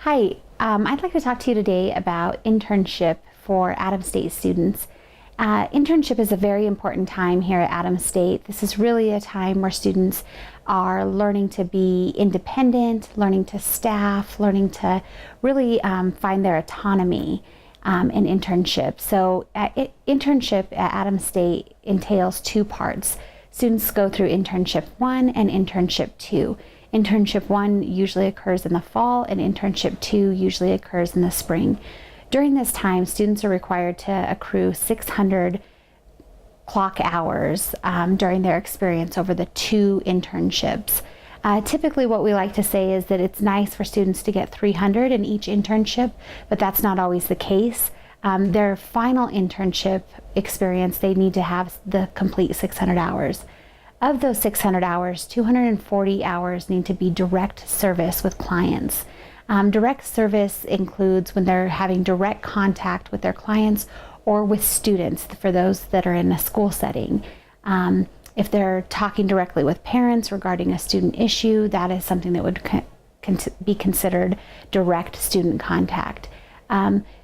Hi, I'd like to talk to you today about internship for Adams State students. Internship is a very important time here at Adams State. This is really a time where students are learning to be independent, learning to staff, learning to really find their autonomy in internship. So internship at Adams State entails two parts. Students go through Internship 1 and Internship 2. Internship 1 usually occurs in the fall, and Internship 2 usually occurs in the spring. During this time, students are required to accrue 600 clock hours during their experience over the two internships. Typically what we like to say is that it's nice for students to get 300 in each internship, but that's not always the case. Their final internship experience, they need to have the complete 600 hours. Of those 600 hours, 240 hours need to be direct service with clients. Direct service includes when they're having direct contact with their clients or with students for those that are in a school setting. If they're talking directly with parents regarding a student issue, that is something that would be considered direct student contact.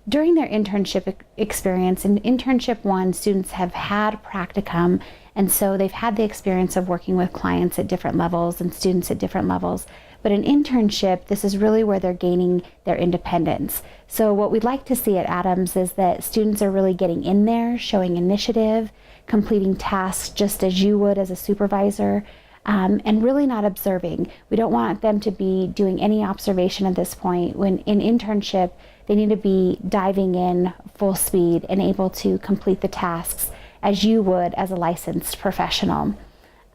During their internship experience, in Internship 1, students have had practicum, and so they've had the experience of working with clients at different levels and students at different levels. But in internship, this is really where they're gaining their independence. So what we'd like to see at Adams is that students are really getting in there, showing initiative, completing tasks just as you would as a supervisor, and really not observing. We don't want them to be doing any observation at this point. When in internship, they need to be diving in full speed and able to complete the tasks as you would as a licensed professional.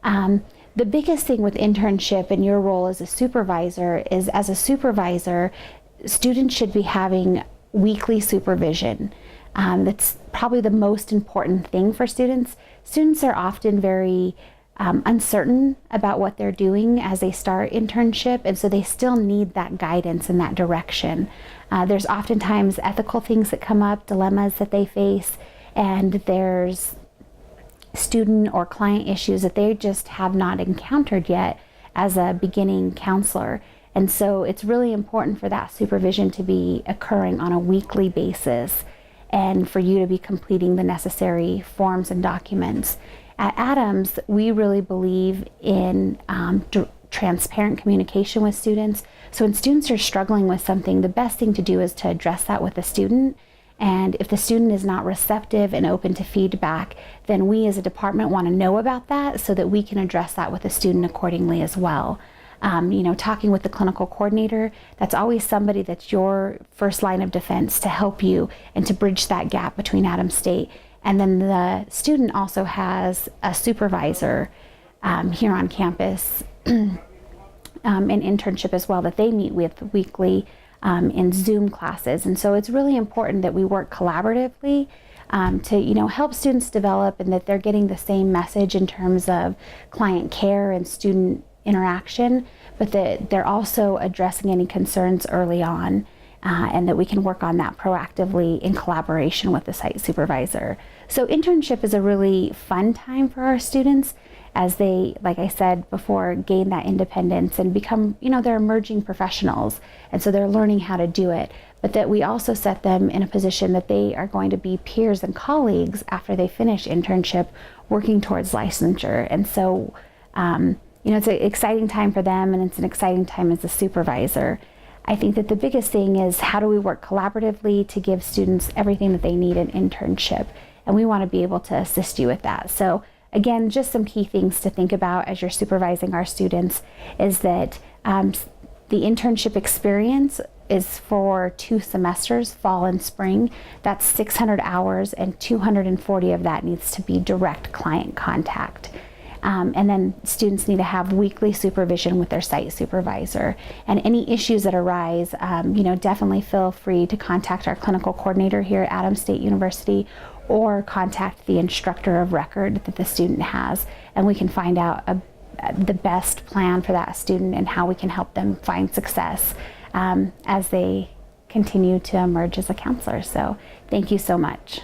The biggest thing with internship and your role as a supervisor is, as a supervisor, students should be having weekly supervision. That's probably the most important thing for students. Students are often very uncertain about what they're doing as they start internship, and so they still need that guidance and that direction. There's oftentimes ethical things that come up, dilemmas that they face, and there's student or client issues that they just have not encountered yet as a beginning counselor. And so it's really important for that supervision to be occurring on a weekly basis and for you to be completing the necessary forms and documents. At Adams, we really believe in transparent communication with students. So when students are struggling with something, the best thing to do is to address that with the student. And if the student is not receptive and open to feedback, then we as a department want to know about that so that we can address that with the student accordingly as well. Talking with the clinical coordinator, that's always somebody that's your first line of defense to help you and to bridge that gap between Adams State. And then the student also has a supervisor here on campus in internship as well that they meet with weekly in Zoom classes. And so it's really important that we work collaboratively to help students develop, and that they're getting the same message in terms of client care and student interaction, but that they're also addressing any concerns early on, and that we can work on that proactively in collaboration with the site supervisor. So internship is a really fun time for our students as they, like I said before, gain that independence and become, they're emerging professionals. And so they're learning how to do it, but that we also set them in a position that they are going to be peers and colleagues after they finish internship, working towards licensure. And so, it's an exciting time for them, and it's an exciting time as a supervisor. I think that the biggest thing is, how do we work collaboratively to give students everything that they need in internship? And we want to be able to assist you with that. So again, just some key things to think about as you're supervising our students is that the internship experience is for 2 semesters, fall and spring. That's 600 hours, and 240 of that needs to be direct client contact. And then students need to have weekly supervision with their site supervisor. And any issues that arise, definitely feel free to contact our clinical coordinator here at Adams State University, or contact the instructor of record that the student has, and we can find out the best plan for that student and how we can help them find success as they continue to emerge as a counselor. So thank you so much.